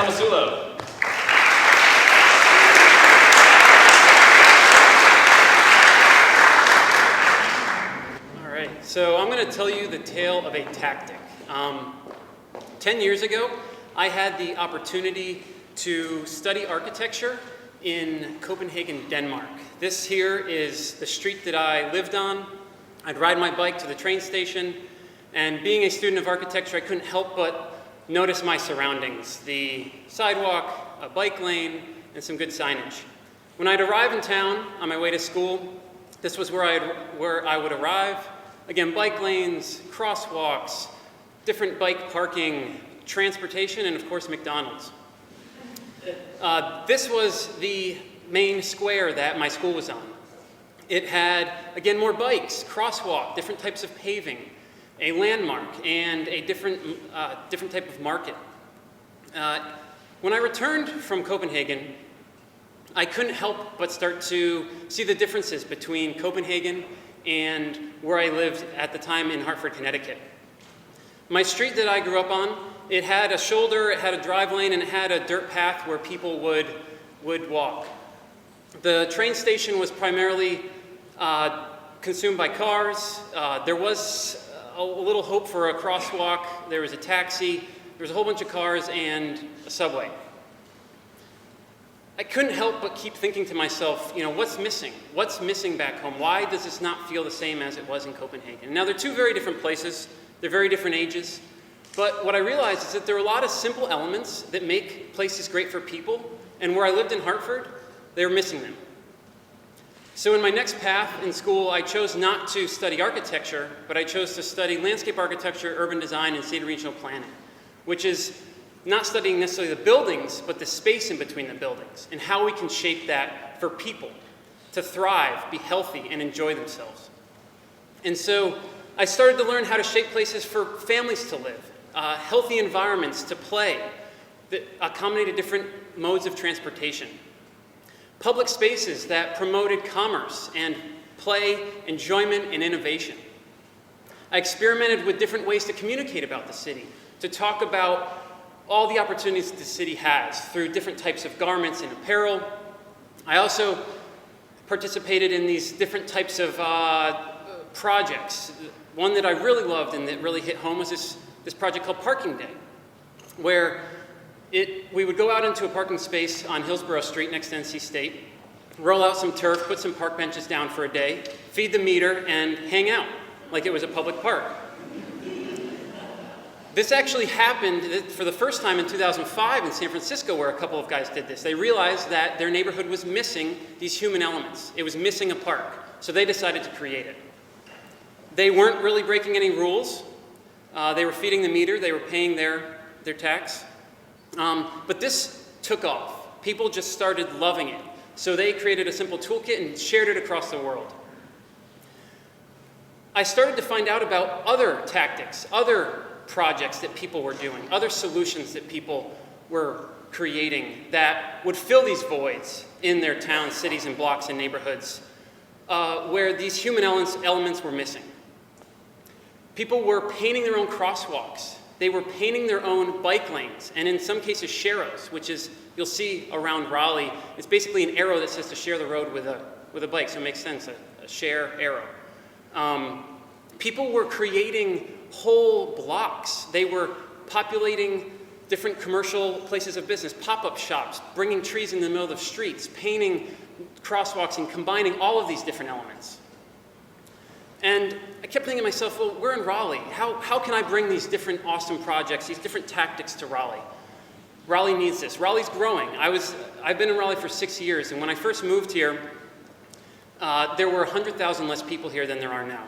Tomasulo. All right, so I'm going to tell you the tale of a tactic. 10 years ago, I had the opportunity to study architecture in Copenhagen, Denmark. This here is the street that I lived on. I'd ride my bike to the train station, and being a student of architecture, I couldn't help but notice my surroundings, the sidewalk, a bike lane, and some good signage. When I'd arrive in town on my way to school, this was where I would arrive. Again, bike lanes, crosswalks, different bike parking, transportation, and of course, McDonald's. This was the main square that my school was on. It had, again, more bikes, crosswalk, different types of paving, a landmark, and a different type of market. When I returned from Copenhagen, I couldn't help but start to see the differences between Copenhagen and where I lived at the time in Hartford, Connecticut. My street that I grew up on, it had a shoulder, it had a drive lane, and it had a dirt path where people would walk. The train station was primarily consumed by cars. There was a little hope for a crosswalk. There was a taxi. There was a whole bunch of cars and a subway. I couldn't help but keep thinking to myself, what's missing? What's missing back home? Why does this not feel the same as it was in Copenhagen? Now, they're two very different places. They're very different ages. But what I realized is that there are a lot of simple elements that make places great for people. And where I lived in Hartford, they were missing them. So in my next path in school, I chose not to study architecture, but I chose to study landscape architecture, urban design, and state and regional planning, which is not studying necessarily the buildings, but the space in between the buildings and how we can shape that for people to thrive, be healthy, and enjoy themselves. And so I started to learn how to shape places for families to live, healthy environments to play that accommodated different modes of transportation, public spaces that promoted commerce and play, enjoyment, and innovation. I experimented with different ways to communicate about the city, to talk about all the opportunities the city has through different types of garments and apparel. I also participated in these different types of projects. One that I really loved and that really hit home was this project called Parking Day, where we would go out into a parking space on Hillsborough Street next to NC State, roll out some turf, put some park benches down for a day, feed the meter, and hang out like it was a public park. This actually happened for the first time in 2005 in San Francisco, where a couple of guys did this. They realized that their neighborhood was missing these human elements. It was missing a park, so they decided to create it. They weren't really breaking any rules. They were feeding the meter. They were paying their tax. But this took off. People just started loving it. So they created a simple toolkit and shared it across the world. I started to find out about other tactics, other projects that people were doing, other solutions that people were creating that would fill these voids in their towns, cities, and blocks and neighborhoods where these human elements were missing. People were painting their own crosswalks. They were painting their own bike lanes, and in some cases, sharrows, which is, you'll see around Raleigh, it's basically an arrow that says to share the road with a bike, so it makes sense, a share arrow. People were creating whole blocks. They were populating different commercial places of business, pop-up shops, bringing trees in the middle of streets, painting crosswalks, and combining all of these different elements. And I kept thinking to myself, well, we're in Raleigh. How can I bring these different awesome projects, these different tactics to Raleigh? Raleigh needs this. Raleigh's growing. I've been in Raleigh for 6 years, and when I first moved here, there were 100,000 less people here than there are now.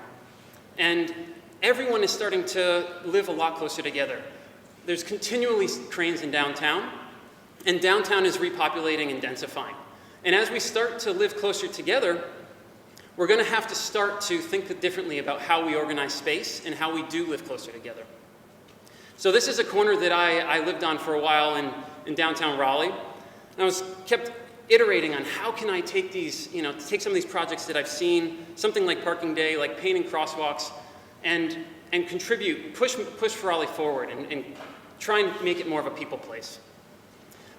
And everyone is starting to live a lot closer together. There's continually cranes in downtown, and downtown is repopulating and densifying. And as we start to live closer together, we're going to have to start to think differently about how we organize space and how we do live closer together. So this is a corner that I lived on for a while in downtown Raleigh. And I kept iterating on how can I take these, take some of these projects that I've seen, something like Parking Day, like painting crosswalks, and contribute, push Raleigh forward and try and make it more of a people place.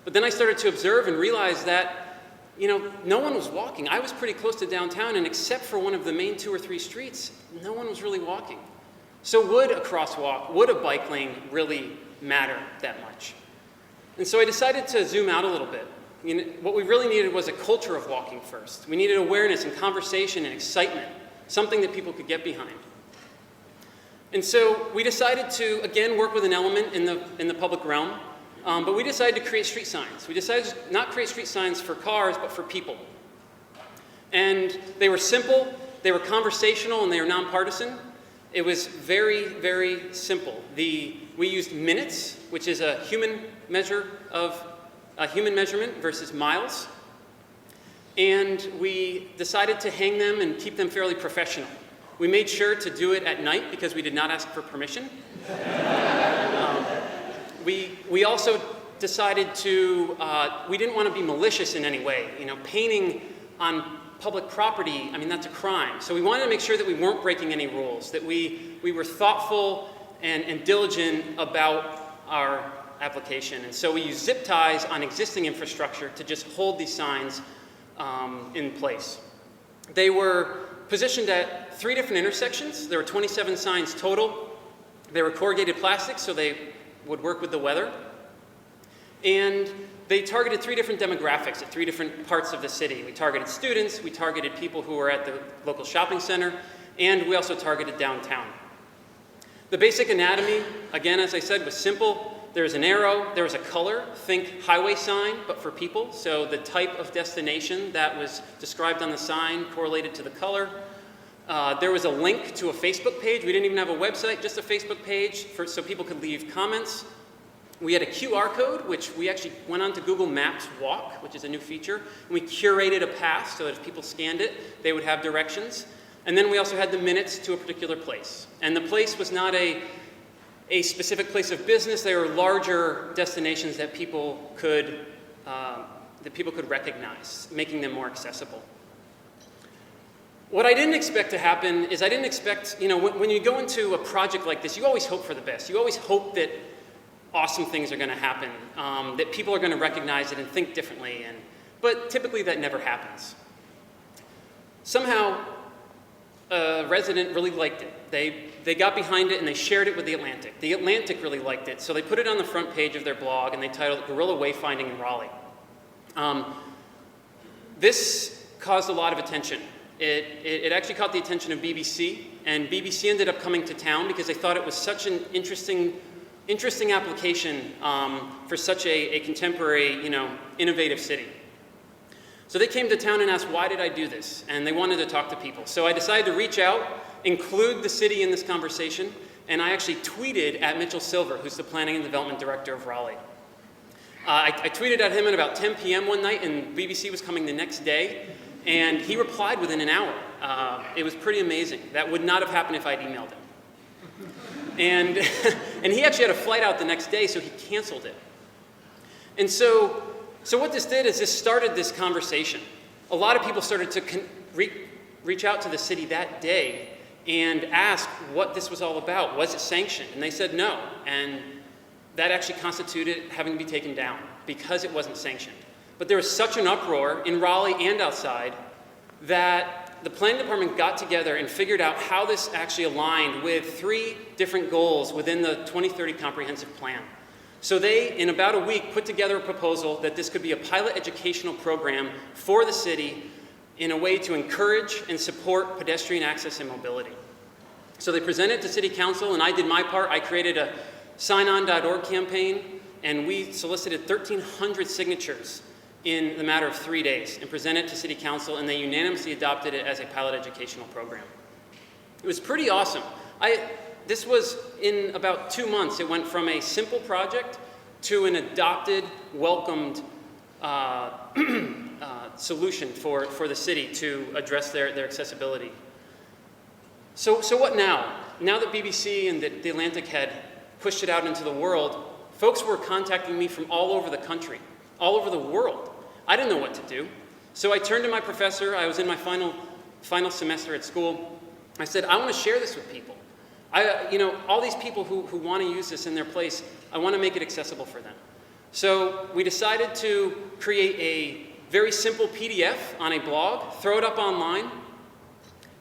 But then I started to observe and realize that, no one was walking. I was pretty close to downtown, and except for one of the main 2 or 3 streets, no one was really walking. So would a crosswalk, would a bike lane really matter that much? And so I decided to zoom out a little bit. What we really needed was a culture of walking first. We needed awareness and conversation and excitement, something that people could get behind. And so we decided to, again, work with an element in the public realm, but we decided to create street signs. We decided to not create street signs for cars, but for people. And they were simple, they were conversational, and they were nonpartisan. It was very, very simple. We used minutes, which is a human measurement versus miles. And we decided to hang them and keep them fairly professional. We made sure to do it at night because we did not ask for permission. We also decided to, we didn't want to be malicious in any way. Painting on public property, that's a crime. So we wanted to make sure that we weren't breaking any rules, that we were thoughtful and diligent about our application. And so we used zip ties on existing infrastructure to just hold these signs in place. They were positioned at 3 different intersections. There were 27 signs total. They were corrugated plastic, so they would work with the weather. And they targeted 3 different demographics at 3 different parts of the city. We targeted students, we targeted people who were at the local shopping center, and we also targeted downtown. The basic anatomy, again, as I said, was simple. There was an arrow, there was a color, think highway sign, but for people. So the type of destination that was described on the sign correlated to the color. There was a link to a Facebook page. We didn't even have a website, just a Facebook page so people could leave comments. We had a QR code, which we actually went on to Google Maps Walk, which is a new feature. And we curated a path so that if people scanned it, they would have directions. And then we also had the minutes to a particular place. And the place was not a specific place of business. They were larger destinations that people could recognize, making them more accessible. What I didn't expect to happen is when you go into a project like this, you always hope for the best. You always hope that awesome things are going to happen, that people are going to recognize it and think differently, but typically that never happens. Somehow, a resident really liked it. They got behind it and they shared it with The Atlantic. The Atlantic really liked it, so they put it on the front page of their blog and they titled it Guerrilla Wayfinding in Raleigh. This caused a lot of attention. It actually caught the attention of BBC, and BBC ended up coming to town because they thought it was such an interesting application for such a contemporary, innovative city. So they came to town and asked, why did I do this? And they wanted to talk to people. So I decided to reach out, include the city in this conversation, and I actually tweeted at Mitchell Silver, who's the Planning and Development Director of Raleigh. I tweeted at him at about 10 p.m. one night, and BBC was coming the next day, and he replied within an hour. It was pretty amazing. That would not have happened if I'd emailed him. And he actually had a flight out the next day, so he canceled it. And so what this did is this started this conversation. A lot of people started to reach out to the city that day and ask what this was all about. Was it sanctioned? And they said no. And that actually constituted having to be taken down because it wasn't sanctioned. But there was such an uproar in Raleigh and outside that the planning department got together and figured out how this actually aligned with 3 different goals within the 2030 comprehensive plan. So they, in about a week, put together a proposal that this could be a pilot educational program for the city in a way to encourage and support pedestrian access and mobility. So they presented it to City Council, and I did my part. I created a signon.org campaign, and we solicited 1,300 signatures in the matter of 3 days and presented it to City Council, and they unanimously adopted it as a pilot educational program. It was pretty awesome. This was in about 2 months. It went from a simple project to an adopted, welcomed solution for the city to address their accessibility. So what now? Now that BBC and the Atlantic had pushed it out into the world, folks were contacting me from all over the country, all over the world. I didn't know what to do. So I turned to my professor. I was in my final semester at school. I said, I want to share this with people. All these people who want to use this in their place, I want to make it accessible for them. So we decided to create a very simple PDF on a blog, throw it up online,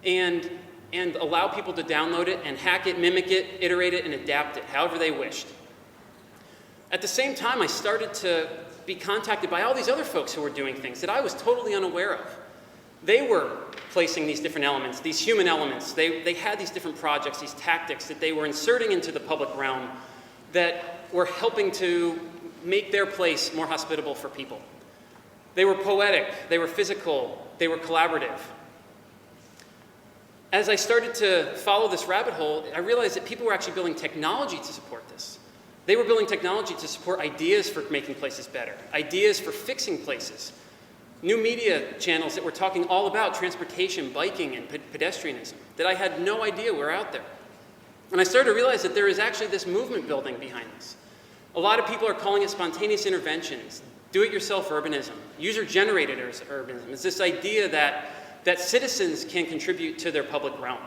and allow people to download it and hack it, mimic it, iterate it, and adapt it however they wished. At the same time, I started to be contacted by all these other folks who were doing things that I was totally unaware of. They were placing these different elements, these human elements. They had these different projects, these tactics that they were inserting into the public realm that were helping to make their place more hospitable for people. They were poetic, they were physical, they were collaborative. As I started to follow this rabbit hole, I realized that people were actually building technology to support this. They were building technology to support ideas for making places better, ideas for fixing places, new media channels that were talking all about transportation, biking, and pedestrianism that I had no idea were out there. And I started to realize that there is actually this movement building behind this. A lot of people are calling it spontaneous interventions, do-it-yourself urbanism, user-generated urbanism. It's this idea that citizens can contribute to their public realm.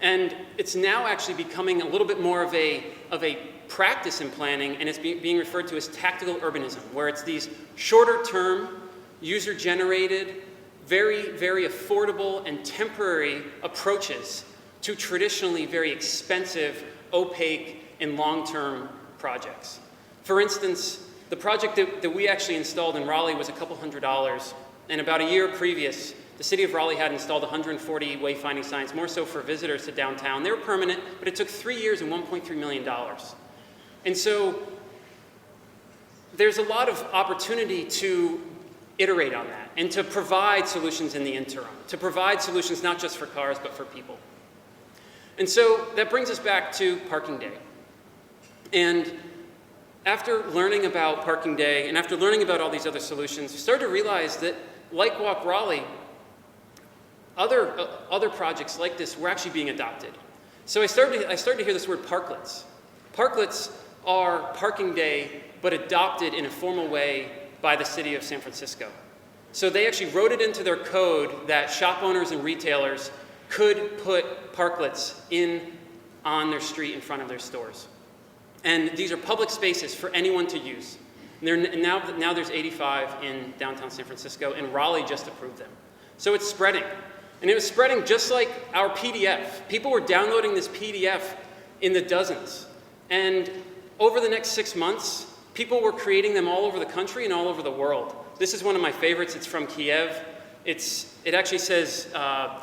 And it's now actually becoming a little bit more of a practice in planning, and it's being referred to as tactical urbanism, where it's these shorter-term, user-generated, very, very affordable and temporary approaches to traditionally very expensive, opaque, and long-term projects. For instance, the project that we actually installed in Raleigh was a couple $100, and about a year previous, the city of Raleigh had installed 140 wayfinding signs, more so for visitors to downtown. They were permanent, but it took 3 years and $1.3 million. And so there's a lot of opportunity to iterate on that and to provide solutions in the interim, to provide solutions not just for cars, but for people. And so that brings us back to Parking Day. And after learning about Parking Day and after learning about all these other solutions, we started to realize that, like Walk Raleigh, other projects like this were actually being adopted. So I started to hear this word parklets. Parklets are Parking Day, but adopted in a formal way by the city of San Francisco. So they actually wrote it into their code that shop owners and retailers could put parklets on their street in front of their stores. And these are public spaces for anyone to use. And now there's 85 in downtown San Francisco, and Raleigh just approved them. So it's spreading. And it was spreading just like our PDF. People were downloading this PDF in the dozens. And over the next 6 months, people were creating them all over the country and all over the world. This is one of my favorites. It's from Kiev. It actually says,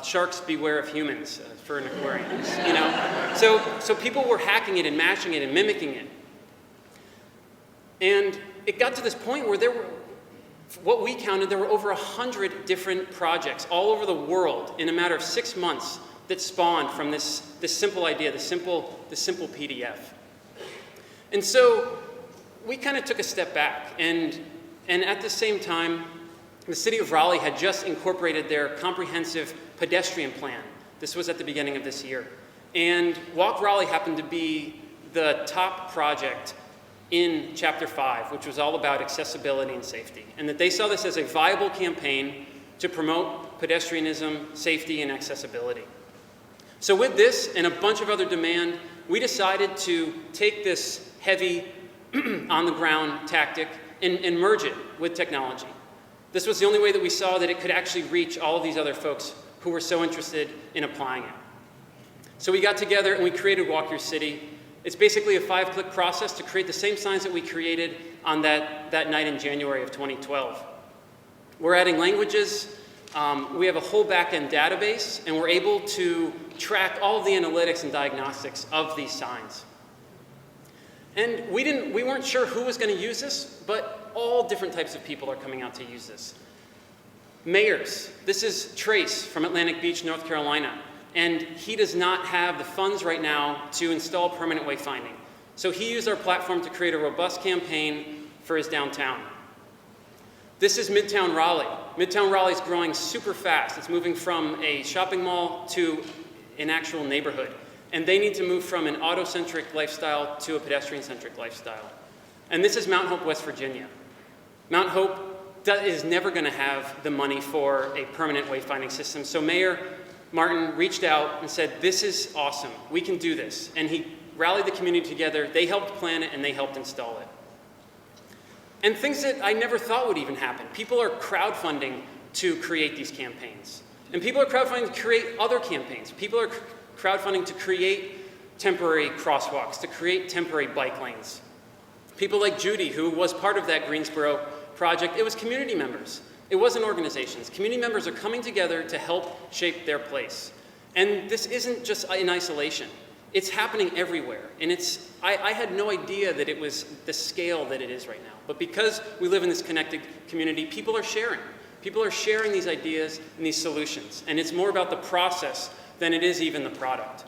sharks beware of humans for an aquarium, you know? So people were hacking it and mashing it and mimicking it. And it got to this point where what we counted, there were over 100 different projects all over the world in a matter of 6 months that spawned from this simple idea, the simple PDF. And so we kind of took a step back, and at the same time, the city of Raleigh had just incorporated their comprehensive pedestrian plan. This was at the beginning of this year. And Walk Raleigh happened to be the top project in Chapter 5, which was all about accessibility and safety, and that they saw this as a viable campaign to promote pedestrianism, safety, and accessibility. So with this and a bunch of other demand, we decided to take this heavy, on-the-ground tactic and merge it with technology. This was the only way that we saw that it could actually reach all of these other folks who were so interested in applying it. So we got together and we created Walk Your City. It's basically a 5-click process to create the same signs that we created on that night in January of 2012. We're adding languages. We have a whole back-end database, and we're able to track all of the analytics and diagnostics of these signs. And we weren't sure who was going to use this, but all different types of people are coming out to use this. Mayors. This is Trace from Atlantic Beach, North Carolina. And he does not have the funds right now to install permanent wayfinding. So he used our platform to create a robust campaign for his downtown. This is Midtown Raleigh. Midtown Raleigh is growing super fast. It's moving from a shopping mall to an actual neighborhood. And they need to move from an auto-centric lifestyle to a pedestrian-centric lifestyle. And this is Mount Hope, West Virginia. Mount Hope is never going to have the money for a permanent wayfinding system. So Mayor Martin reached out and said, this is awesome. We can do this. And he rallied the community together. They helped plan it, and they helped install it. And things that I never thought would even happen. People are crowdfunding to create these campaigns. And people are crowdfunding to create other campaigns. People are crowdfunding to create temporary crosswalks, to create temporary bike lanes. People like Judy, who was part of that Greensboro project, it was community members. It wasn't organizations. Community members are coming together to help shape their place. And this isn't just in isolation. It's happening everywhere. And I had no idea that it was the scale that it is right now. But because we live in this connected community, people are sharing. People are sharing these ideas and these solutions. And it's more about the process than it is even the product.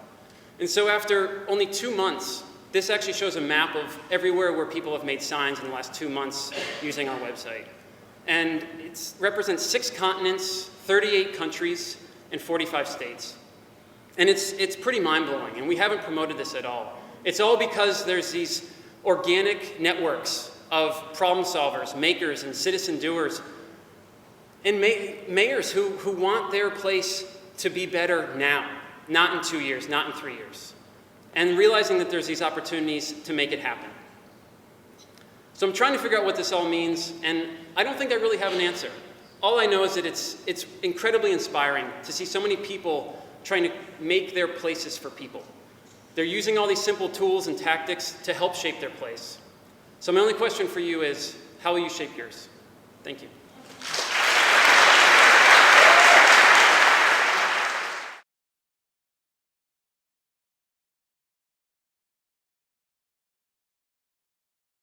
And so after only 2 months, this actually shows a map of everywhere where people have made signs in the last 2 months using our website. And it represents 6 continents, 38 countries, and 45 states. And it's pretty mind-blowing, and we haven't promoted this at all. It's all because there's these organic networks of problem solvers, makers, and citizen doers, and mayors who want their place to be better now, not in 2 years, not in 3 years, and realizing that there's these opportunities to make it happen. So I'm trying to figure out what this all means, and I don't think I really have an answer. All I know is that it's incredibly inspiring to see so many people trying to make their places for people. They're using all these simple tools and tactics to help shape their place. So my only question for you is, how will you shape yours? Thank you.